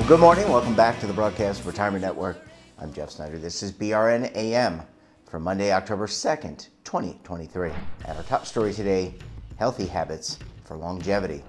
Well, good morning. Welcome back to the Broadcast Retirement Network. I'm Jeff Snyder. This is BRN AM for Monday, October 2nd, 2023. And our top story today, healthy habits for longevity.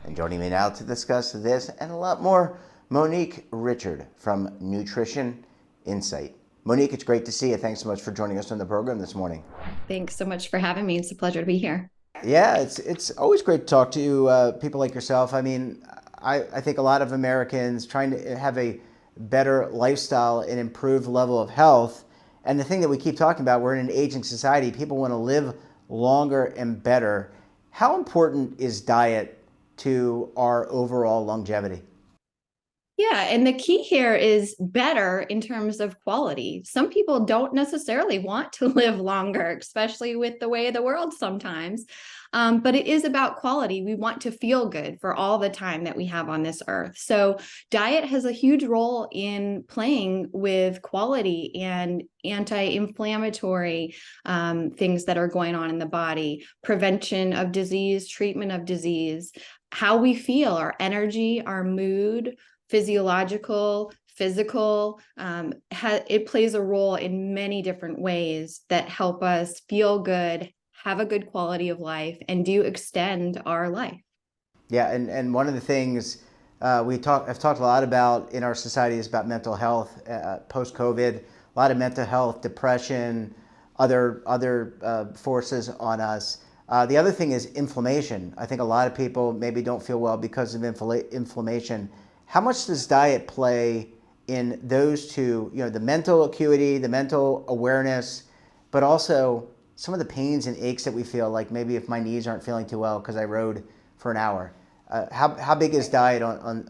And joining me now to discuss this and a lot more, Monique Richard from Nutrition Insight. Monique, it's great to see you. Thanks so much for joining us on the program this morning. Thanks so much for having me. It's a pleasure to be here. Yeah, it's always great to talk to people like yourself. I mean, I think a lot of Americans trying to have a better lifestyle and improved level of health. And the thing that we keep talking about, we're in an aging society. People want to live longer and better. How important is diet to our overall longevity? Yeah, and the key here is better in terms of quality. Some people don't necessarily want to live longer, especially with the way of the world sometimes. But it is about quality. We want to feel good for all the time that we have on this earth. So diet has a huge role in playing with quality and anti-inflammatory things that are going on in the body, prevention of disease, treatment of disease, how we feel, our energy, our mood, physiological, physical, it plays a role in many different ways that help us feel good, have a good quality of life, and do extend our life. Yeah, and one of the things I've talked a lot about in our society is about mental health post-COVID. A lot of mental health, depression, other forces on us. The other thing is inflammation. I think a lot of people maybe don't feel well because of inflammation. How much does diet play in those two, the mental acuity, the mental awareness, but also some of the pains and aches that we feel, like maybe if my knees aren't feeling too well because I rode for an hour? How big is diet on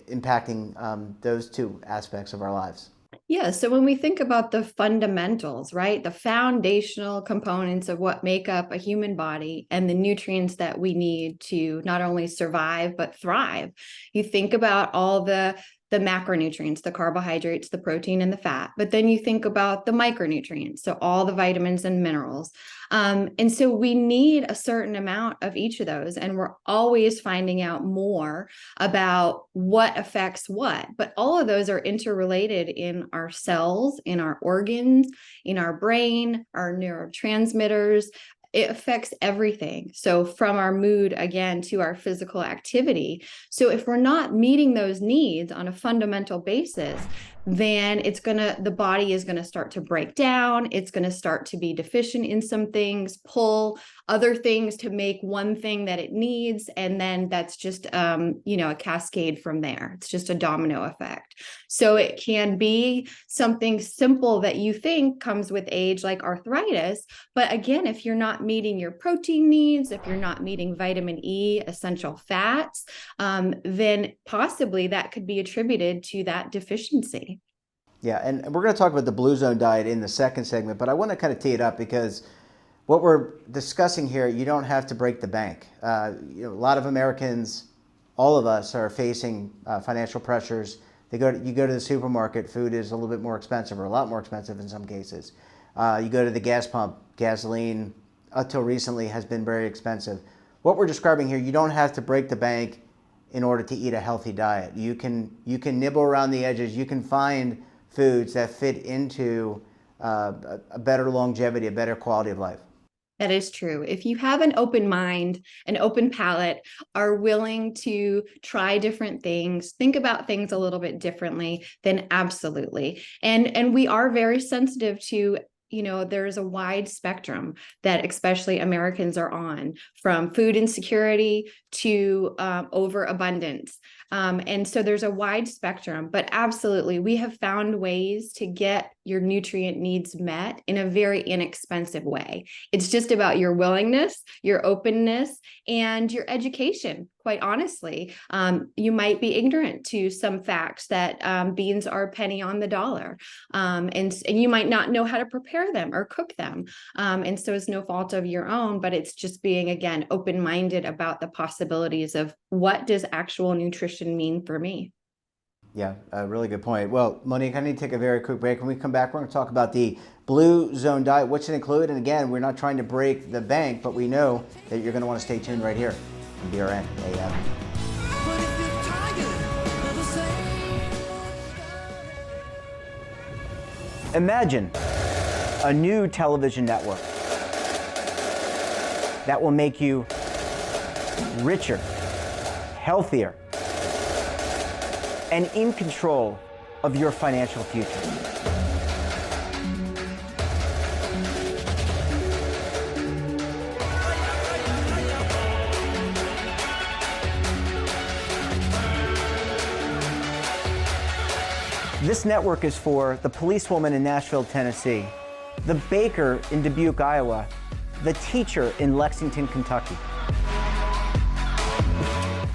impacting those two aspects of our lives? Yeah, so when we think about the fundamentals, right, the foundational components of what make up a human body and the nutrients that we need to not only survive, but thrive, you think about all the macronutrients, the carbohydrates, the protein, and the fat. But then you think about the micronutrients, so all the vitamins and minerals. And so we need a certain amount of each of those, and we're always finding out more about what affects what. But all of those are interrelated in our cells, in our organs, in our brain, our neurotransmitters. It affects everything. So from our mood, again, to our physical activity. So if we're not meeting those needs on a fundamental basis, then the body is going to start to break down. It's going to start to be deficient in some things, pull other things to make one thing that it needs. And then that's just, a cascade from there. It's just a domino effect. So it can be something simple that you think comes with age, like arthritis. But again, if you're not meeting your protein needs, if you're not meeting vitamin E, essential fats, then possibly that could be attributed to that deficiency. Yeah, and we're going to talk about the Blue Zone diet in the second segment, but I want to kind of tee it up because what we're discussing here, you don't have to break the bank. A lot of Americans, all of us, are facing financial pressures. You go to the supermarket, food is a little bit more expensive, or a lot more expensive in some cases. You go to the gas pump, gasoline, until recently, has been very expensive. What we're describing here, you don't have to break the bank in order to eat a healthy diet. You can nibble around the edges. You can find foods that fit into a better longevity, a better quality of life. That is true. If you have an open mind, an open palate, are willing to try different things, think about things a little bit differently, then absolutely. And we are very sensitive to, there's a wide spectrum that especially Americans are on, from food insecurity to overabundance. And so there's a wide spectrum, but absolutely, we have found ways to get your nutrient needs met in a very inexpensive way. It's just about your willingness, your openness, and your education. Quite honestly, you might be ignorant to some facts that beans are a penny on the dollar, and you might not know how to prepare them or cook them. And so it's no fault of your own, but it's just being, again, open-minded about the possibilities of what does actual nutrition mean for me. Yeah, a really good point. Well, Monique, I need to take a very quick break. When we come back, we're going to talk about the Blue Zone diet, what's it include. And again, we're not trying to break the bank, but we know that you're going to want to stay tuned right here on BRN AM. Imagine a new television network that will make you richer, healthier, and in control of your financial future. This network is for the policewoman in Nashville, Tennessee, the baker in Dubuque, Iowa, the teacher in Lexington, Kentucky.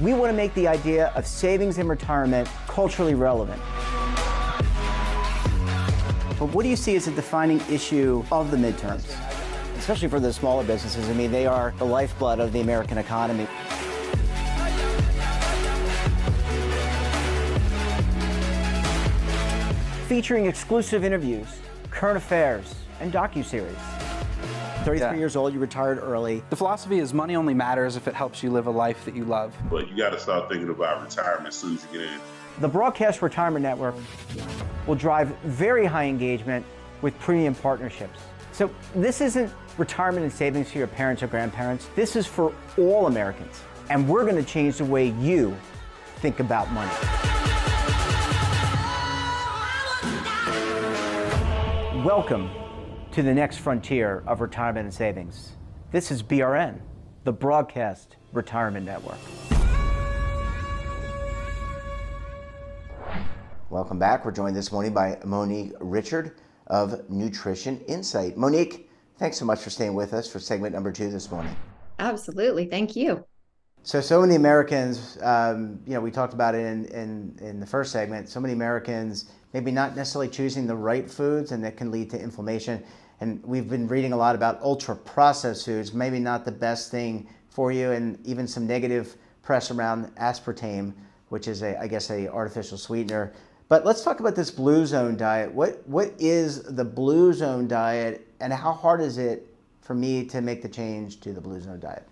We want to make the idea of savings and retirement culturally relevant. But what do you see as a defining issue of the midterms, especially for the smaller businesses? I mean, they are the lifeblood of the American economy. Featuring exclusive interviews, current affairs, and docuseries. 33 years old, you retired early. The philosophy is money only matters if it helps you live a life that you love. But you got to start thinking about retirement as soon as you get in. The Broadcast Retirement Network will drive very high engagement with premium partnerships. So this isn't retirement and savings for your parents or grandparents. This is for all Americans. And we're going to change the way you think about money. Welcome to the next frontier of retirement and savings. This is BRN, the Broadcast Retirement Network. Welcome back. We're joined this morning by Monique Richard of Nutrition Insight. Monique, thanks so much for staying with us for segment number 2 this morning. Absolutely. Thank you. So many Americans, we talked about it in the first segment, so many Americans maybe not necessarily choosing the right foods, and that can lead to inflammation. And we've been reading a lot about ultra-processed foods, maybe not the best thing for you, and even some negative press around aspartame, which is a artificial sweetener. But let's talk about this Blue Zone diet. What is the Blue Zone diet, and how hard is it for me to make the change to the Blue Zone diet?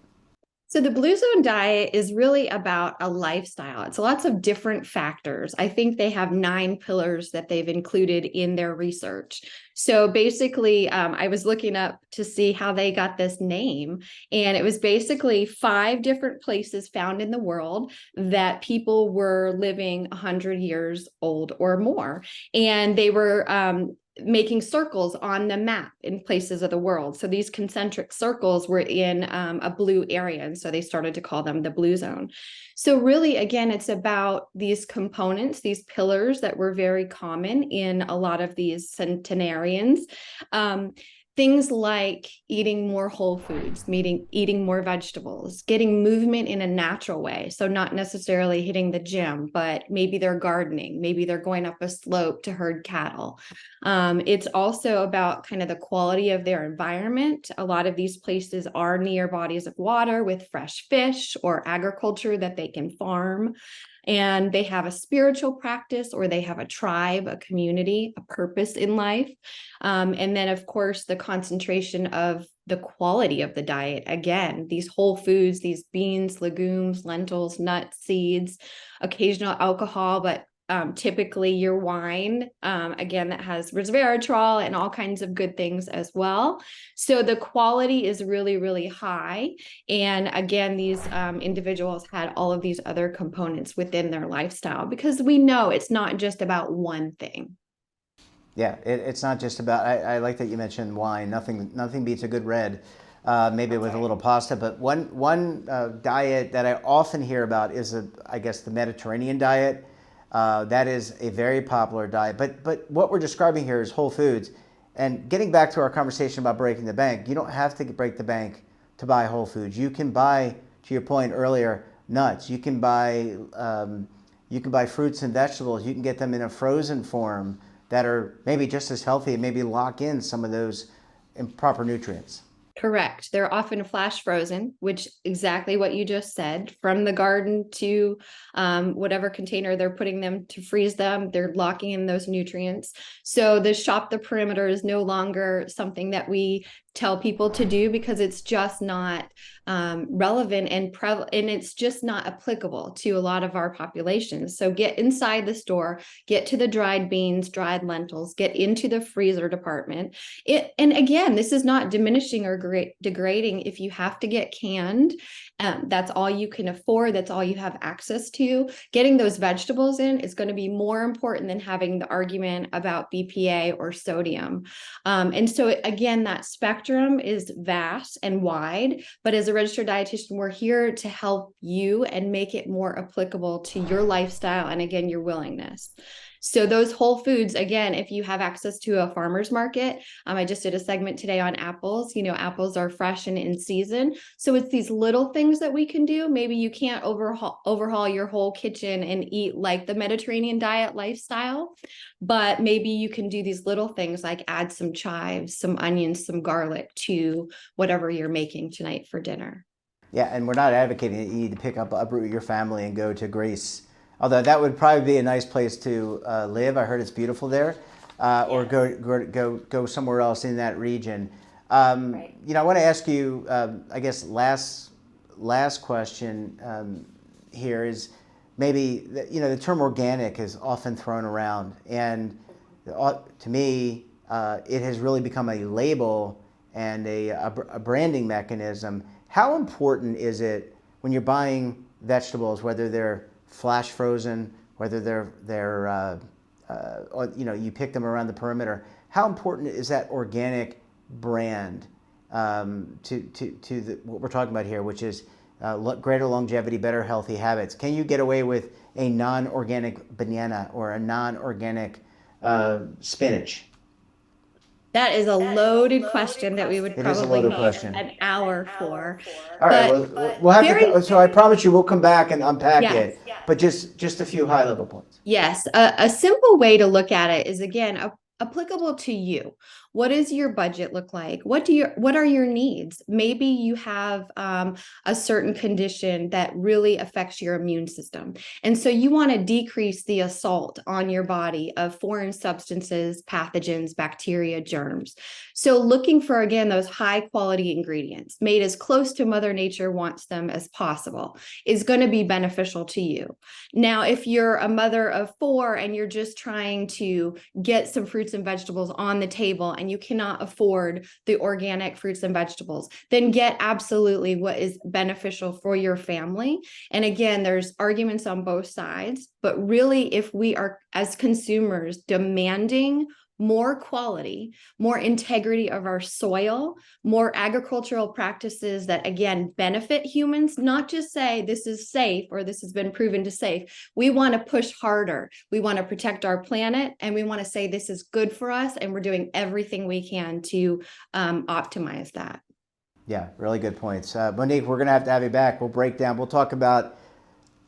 So the Blue Zone diet is really about a lifestyle. It's lots of different factors. I think they have 9 pillars that they've included in their research. So basically, I was looking up to see how they got this name, and it was basically 5 different places found in the world that people were living 100 years old or more. And they were making circles on the map in places of the world. So these concentric circles were in a blue area. And so they started to call them the Blue Zone. So really, again, it's about these components, these pillars that were very common in a lot of these centenarians. Things like eating more whole foods, eating more vegetables, getting movement in a natural way. So not necessarily hitting the gym, but maybe they're gardening, maybe they're going up a slope to herd cattle. It's also about kind of the quality of their environment. A lot of these places are near bodies of water with fresh fish or agriculture that they can farm. And they have a spiritual practice, or they have a tribe, a community, a purpose in life. And then, of course, the concentration of the quality of the diet. Again, these whole foods, these beans, legumes, lentils, nuts, seeds, occasional alcohol, but typically your wine, again, that has resveratrol and all kinds of good things as well. So the quality is really, really high. And again, these individuals had all of these other components within their lifestyle, because we know it's not just about one thing. Yeah, it's not just about, I like that you mentioned wine. Nothing beats a good red, maybe with a little pasta. But one diet that I often hear about is, the Mediterranean diet. That is a very popular diet. But what we're describing here is whole foods. And getting back to our conversation about breaking the bank, you don't have to break the bank to buy whole foods. You can buy, to your point earlier, nuts. You can buy fruits and vegetables. You can get them in a frozen form that are maybe just as healthy and maybe lock in some of those improper nutrients. Correct. They're often flash frozen, which exactly what you just said, from the garden to whatever container they're putting them to freeze them, they're locking in those nutrients. So the shop the perimeter is no longer something that we tell people to do, because it's just not relevant and it's just not applicable to a lot of our populations. So get inside the store, get to the dried beans, dried lentils, get into the freezer department. And again, this is not diminishing or degrading if you have to get canned. That's all you can afford. That's all you have access to. Getting those vegetables in is going to be more important than having the argument about BPA or sodium. And so again, that spectrum is vast and wide, but as a registered dietitian, we're here to help you and make it more applicable to your lifestyle and again, your willingness. So those whole foods, again, if you have access to a farmer's market, I just did a segment today on apples. Apples are fresh and in season. So it's these little things that we can do. Maybe you can't overhaul your whole kitchen and eat like the Mediterranean diet lifestyle, but maybe you can do these little things like add some chives, some onions, some garlic to whatever you're making tonight for dinner. Yeah, and we're not advocating that you need to uproot your family and go to Greece. Although that would probably be a nice place to live. I heard it's beautiful there, or go somewhere else in that region. Right. I want to ask you, I guess last question here is maybe the term organic is often thrown around, and to me, it has really become a label and a branding mechanism. How important is it when you're buying vegetables, whether they're flash frozen, whether they're you pick them around the perimeter? How important is that organic brand to what we're talking about here, which is greater longevity, better healthy habits? Can you get away with a non-organic banana or a non-organic spinach? That is a loaded question that we would probably need an hour for. All right, we'll have to. So I promise you, we'll come back and unpack it. But just a few high-level points. Yes, a simple way to look at it is, again, applicable to you. What does your budget look like? What are your needs? Maybe you have a certain condition that really affects your immune system. And so you want to decrease the assault on your body of foreign substances, pathogens, bacteria, germs. So looking for, again, those high quality ingredients made as close to Mother Nature wants them as possible is going to be beneficial to you. Now, if you're a mother of 4 and you're just trying to get some fruits and vegetables on the table and you cannot afford the organic fruits and vegetables, then get absolutely what is beneficial for your family. And again, there's arguments on both sides, but really, if we are, as consumers, demanding more quality, more integrity of our soil, more agricultural practices that, again, benefit humans, not just say this is safe or this has been proven to safe. We want to push harder. We want to protect our planet, and we want to say this is good for us, and we're doing everything we can to optimize that. Yeah, really good points. Monique, we're going to have you back. We'll break down. We'll talk about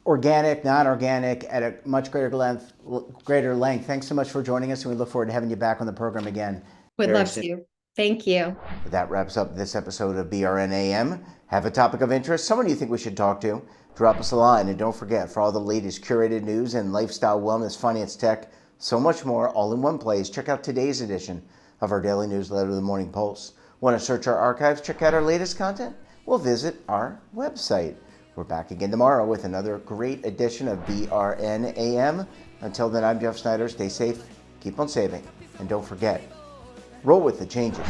organic, non-organic at a much greater length. Thanks so much for joining us, and we look forward to having you back on the program again. Would love to. Thank you. That wraps up this episode of BRN AM. Have a topic of interest, someone you think we should talk to, drop us a line. And don't forget, for all the latest curated news and lifestyle, wellness, finance, tech, so much more, all in one place, check out today's edition of our daily newsletter, The Morning Pulse. Want to search our archives, check out our latest content? Well, visit our website. We're back again tomorrow with another great edition of BRN AM. Until then, I'm Jeff Snyder. Stay safe, keep on saving, and don't forget, roll with the changes.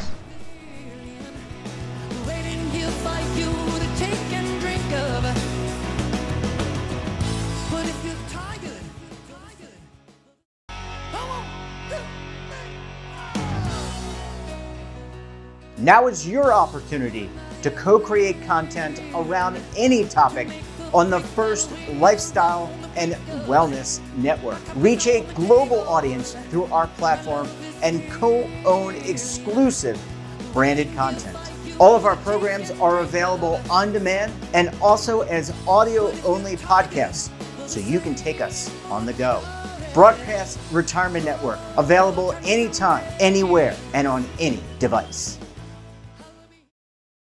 Now is your opportunity to co-create content around any topic on the First Lifestyle and Wellness Network. Reach a global audience through our platform and co-own exclusive branded content. All of our programs are available on demand and also as audio-only podcasts, so you can take us on the go. Broadcast Retirement Network, available anytime, anywhere, and on any device.